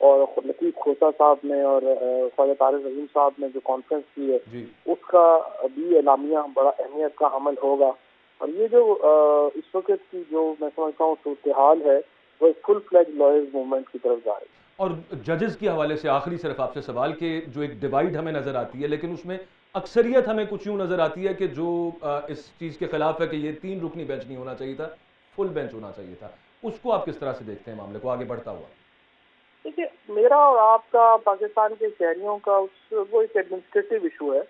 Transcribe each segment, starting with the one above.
اور لطیف کھوسہ صاحب نے اور خواجہ طارق رحیم صاحب نے جو کانفرنس کی ہے جی اس کا بھی اعلامیہ بڑا اہمیت کا عمل ہوگا. اور یہ جو اس وقت کی جو میں سمجھتا ہوں صورتحال ہے وہ ایک فل فلیج لائرز موومنٹ کی طرف جا رہی ہے. اور ججز کے حوالے سے آخری صرف آپ سے سوال کہ جو ایک ڈیوائیڈ ہمیں نظر آتی ہے لیکن اس میں اکثریت ہمیں کچھ یوں نظر آتی ہے کہ جو اس چیز کے خلاف ہے کہ یہ 3 رکنی بینچ نہیں ہونا چاہیے تھا، فل بینچ ہونا چاہیے تھا. اس کو آپ کس طرح سے دیکھتے ہیں معاملے کو آگے بڑھتا ہوا؟ دیکھیے میرا اور آپ کا پاکستان کے شہریوں کا وہ ایک ایڈمنسٹریٹو ایشو ہے،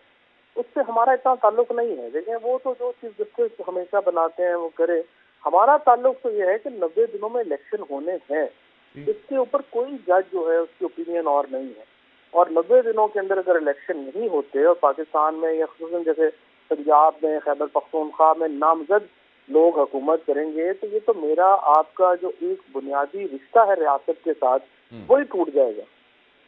اس سے ہمارا اتنا تعلق نہیں ہے. دیکھیں وہ تو جو چیف جسٹس ہمیشہ بناتے ہیں وہ کرے. ہمارا تعلق تو یہ ہے کہ 90 دنوں میں الیکشن ہونے ہیں، اس کے اوپر کوئی جج جو ہے اس کی اوپینین اور نہیں ہے. اور 90 دنوں کے اندر اگر الیکشن نہیں ہوتے اور پاکستان میں یا خصوصاً جیسے پنجاب میں خیبر پختونخوا میں نامزد لوگ حکومت کریں گے تو یہ تو میرا آپ کا جو ایک بنیادی رشتہ ہے ریاست کے ساتھ وہی ٹوٹ جائے گا.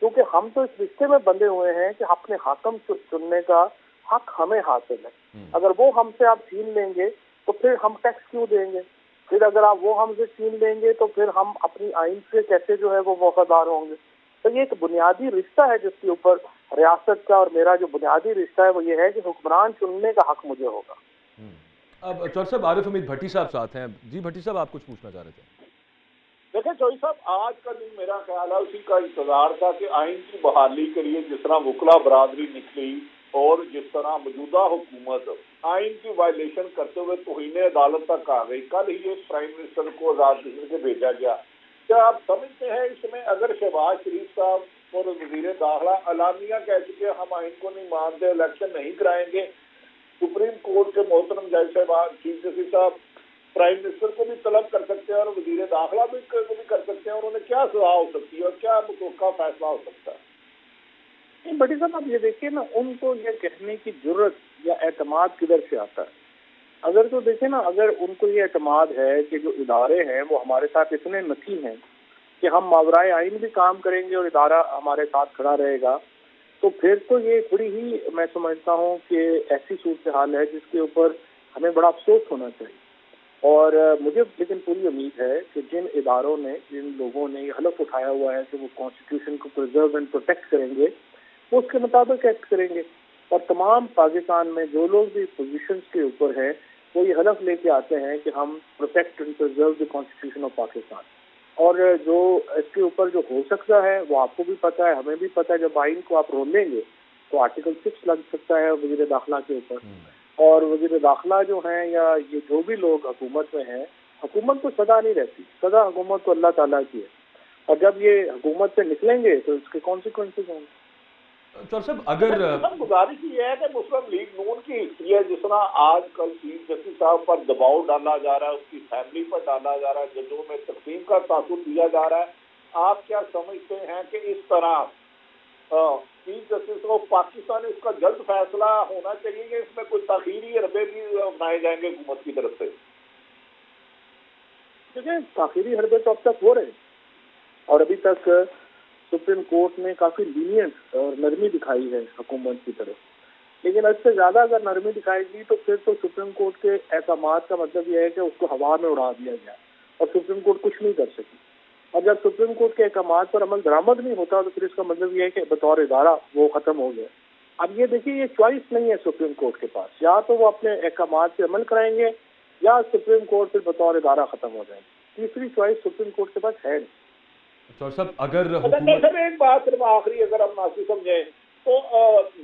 کیونکہ ہم تو اس رشتے میں بندھے ہوئے ہیں کہ اپنے حاکم چننے کا حق ہمیں حاصل ہے. اگر وہ ہم سے آپ چھین لیں گے تو پھر ہم ٹیکس کیوں دیں گے؟ پھر اگر آپ وہ ہم سے چھین لیں گے تو پھر ہم اپنی آئین سے کیسے جو ہے وہ وفادار ہوں گے؟ تو یہ ایک بنیادی رشتہ ہے جس کے اوپر ریاست کا اور میرا جو بنیادی رشتہ ہے وہ یہ ہے کہ حکمران چننے کا حق مجھے ہوگا. اب چور صاحب عارف حمید بھٹی صاحب ساتھ ہیں. جی بھٹی صاحب آپ کچھ پوچھنا چاہ رہے تھے. دیکھیں چوئی صاحب آج کا دن میرا خیال ہے اسی کا انتظار تھا کہ آئین کی بحالی کے لیے جس طرح وکلا برادری نکلی اور جس طرح موجودہ حکومت آئین کی وائلیشن کرتے ہوئے توہین عدالت تک آ گئی. کل ہی ایک پرائم منسٹر کو آزاد کر کے بھیجا گیا. کیا آپ سمجھتے ہیں اس میں اگر شہباز شریف صاحب اور وزیر داخلہ اعلامیہ کہہ چکے ہم آئین کو نہیں مانتے الیکشن نہیں کرائیں گے، سپریم کورٹ کے محترم جج صاحب چیف جسٹس صاحب پرائم منسٹر کو بھی طلب کر سکتے ہیں اور وزیر داخلہ بھی کر سکتے ہیں اور انہیں کیا سزا ہو سکتی ہے اور کیا متوقع فیصلہ ہو سکتا ہے؟ بٹی صاحب آپ یہ دیکھیے نا ان کو یہ کہنے کی جرت یا اعتماد کدھر سے آتا ہے؟ اگر تو دیکھیں نا اگر ان کو یہ اعتماد ہے کہ جو ادارے ہیں وہ ہمارے ساتھ اتنے نتی ہیں کہ ہم ماورائے آئین بھی کام کریں گے اور ادارہ ہمارے ساتھ کھڑا رہے گا، تو پھر تو یہ بڑی ہی میں سمجھتا ہوں کہ ایسی صورتحال ہے جس کے اوپر ہمیں بڑا افسوس ہونا چاہیے. اور مجھے لیکن پوری امید ہے کہ جن اداروں نے جن لوگوں نے یہ حلف اٹھایا ہوا ہے کہ وہ کانسٹیٹیوشن کو پرزرو اینڈ پروٹیکٹ کریں گے وہ اس کے مطابق ایکٹ کریں گے. اور تمام پاکستان میں جو لوگ بھی پوزیشنز کے اوپر ہیں وہ یہ حلف لے کے آتے ہیں کہ ہم protect and preserve the constitution of Pakistan. اور جو اس کے اوپر جو ہو سکتا ہے وہ آپ کو بھی پتا ہے ہمیں بھی پتا ہے. جب آئین کو آپ رول لیں گے تو آرٹیکل 6 لگ سکتا ہے وزیر داخلہ کے اوپر. اور وزیر داخلہ جو ہیں یا یہ جو بھی لوگ حکومت میں ہیں حکومت کو سزا نہیں رہتی، سزا حکومت کو اللہ تعالیٰ کی ہے. اور جب یہ حکومت سے نکلیں گے تو اس کے کانسیکوینسز ہوں گے. چور صاحب اگر گزارش یہ ہے کہ مسلم لیگ نون کی ہسٹری ہے جس طرح آج کل چیف جسٹس صاحب پر دباؤ ڈالا جا رہا ہے، اس کی فیملی پر ڈالا جا رہا ہے، ججوں میں تقسیم کا تاثر دیا جا رہا ہے. آپ کیا سمجھتے ہیں کہ اس طرح چیف جسٹس کو پاکستان اس کا جلد فیصلہ ہونا چاہیے کہ اس میں کوئی تاخیری حربے بھی اپنائے جائیں گے حکومت کی طرف سے؟ دیکھیں تاخیری حربے تو اب تک ہو رہے ہیں اور ابھی تک سپریم کورٹ نے کافی لینینٹ اور نرمی دکھائی ہے حکومت کی طرف. لیکن اس سے زیادہ اگر نرمی دکھائی گی تو پھر تو سپریم کورٹ کے احکامات کا مطلب یہ ہے کہ اس کو ہوا میں اڑا دیا گیا اور سپریم کورٹ کچھ نہیں کر سکی. اور جب سپریم کورٹ کے احکامات پر عمل درآمد نہیں ہوتا تو پھر اس کا مطلب یہ ہے کہ بطور ادارہ وہ ختم ہو گیا. اب یہ دیکھیے یہ چوائس نہیں ہے سپریم کورٹ کے پاس، یا تو وہ اپنے احکامات پہ عمل کرائیں گے یا سپریم کورٹ پھر بطور ادارہ ختم ہو جائے گی. تیسری چوائس سپریم کورٹ کے پاس ہے نہیں. چور صاحب اگر ایک بات صرف آخری اگر ہم ناصر سمجھیں تو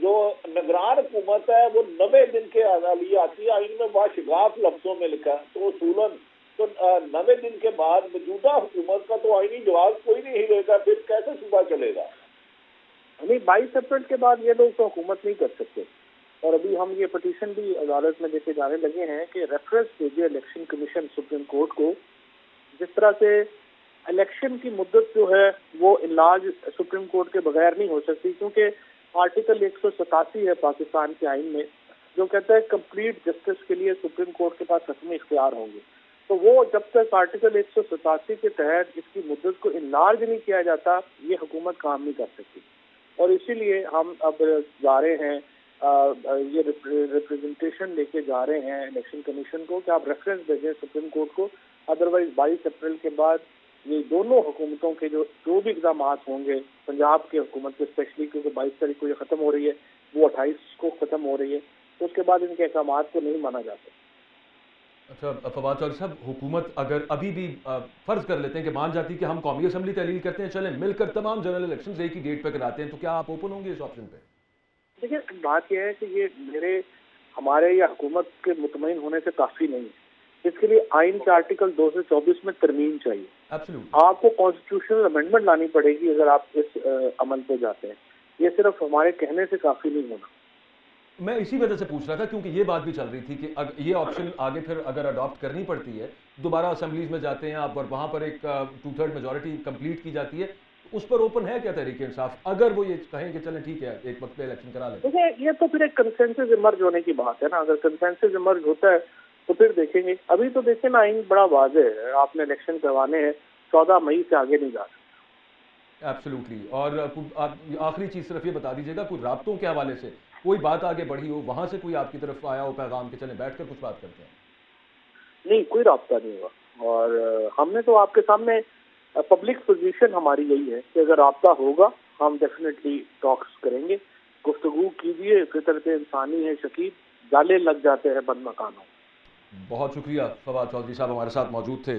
جو نگران حکومت ہے وہ 90 دن کے لیے آتی ہے. آئین میں باشگاف لفظوں میں لکھا ہے تو اصولاً تو 90 دن کے بعد موجودہ حکومت کا تو آئینی جواز کوئی نہیں لے گا، پھر کیسے صبح چلے گا؟ نہیں 22 اپریل کے بعد یہ لوگ تو حکومت نہیں کر سکتے. اور ابھی ہم یہ پٹیشن بھی عدالت میں دیکھے جانے لگے ہیں کہ ریفرنس بھیجے الیکشن کمیشن سپریم کورٹ کو جس طرح سے الیکشن کی مدت جو ہے وہ انلارج سپریم کورٹ کے بغیر نہیں ہو سکتی، کیونکہ آرٹیکل 187 ہے پاکستان کے آئین میں جو کہتا ہے کمپلیٹ جسٹس کے لیے سپریم کورٹ کے پاس حتمی اختیار ہوں گے. تو وہ جب تک آرٹیکل 187 کے تحت اس کی مدت کو انلارج نہیں کیا جاتا یہ حکومت کام نہیں کر سکتی. اور اسی لیے ہم اب جا رہے ہیں یہ ریپرزنٹیشن لے کے جا رہے ہیں الیکشن کمیشن کو کہ آپ ریفرنس بھیجیں سپریم کورٹ کو. ادروائز 22 اپریل کے بعد یہ دونوں حکومتوں کے جو بھی اقدامات ہوں گے، پنجاب کی حکومت کے اسپیشلی کیونکہ 22 تاریخ کو یہ ختم ہو رہی ہے، وہ 28 کو ختم ہو رہی ہے، تو اس کے بعد ان کے احکامات کو نہیں مانا جاتا۔ اچھا فواد چودھری صاحب، حکومت اگر ابھی بھی فرض کر لیتے ہیں کہ مان جاتی کہ ہم قومی اسمبلی تحلیل کرتے ہیں، چلیں مل کر تمام جنرل الیکشنز ایک ہی ڈیٹ پہ کراتے ہیں، تو کیا آپ اوپن ہوں گے اس آپشن پہ؟ دیکھیے بات یہ ہے کہ یہ ہمارے یا حکومت کے مطمئن ہونے سے کافی نہیں ہے، اس کے لیے آئین کے آرٹیکل 224 میں ترمیم چاہیے۔ ایبسلیوٹلی۔ آپ کو کانسٹیٹیوشنل امینڈمنٹ لانی پڑے گی اگر آپ اس عمل پہ جاتے ہیں، یہ صرف ہمارے کہنے سے کافی نہیں ہونا۔ میں اسی وجہ سے پوچھ رہا تھا کیونکہ یہ بات بھی چل رہی تھی کہ یہ آپشن آگے پھر اگر اڈاپٹ کرنی پڑتی ہے، دوبارہ اسمبلیز میں جاتے ہیں آپ اور وہاں پر ایک 2/3 میجورٹی کمپلیٹ کی جاتی ہے، اس پر اوپن ہے کیا تحریک انصاف اگر وہ یہ کہیں کہ چلیں ٹھیک ہے ایک وقت پہ الیکشن کرا لیں؟ دیکھیں یہ تو پھر ایک کنسنسس ایمرج ہونے کی بات ہے نا، اگر کنسنسس ایمرج ہوتا ہے تو پھر دیکھیں گے۔ ابھی تو دیکھیں نا آئین بڑا واضح ہے، آپ نے الیکشن کروانے ہیں، 14 مئی سے آگے نہیں جا سکتے۔ ایبسلیوٹلی۔ اور آخری چیز صرف یہ بتا دیجیے گا، کوئی رابطوں کے حوالے سے کوئی بات آگے بڑھی ہو، وہاں سے کوئی آپ کی طرف آیا ہو پیغام کہ چلیں بیٹھ کر کچھ بات کرتے ہیں؟ نہیں، کوئی رابطہ نہیں ہوا، اور ہم نے تو آپ کے سامنے پبلک پوزیشن ہماری یہی ہے کہ اگر رابطہ ہوگا ہم ڈیفینیٹلی ٹاکس کریں گے، گفتگو کیجیے، فطرت انسانی ہے شکیب، جالے لگ جاتے ہیں بد مکانوں۔ بہت شکریہ فواد چودھری صاحب ہمارے ساتھ موجود تھے۔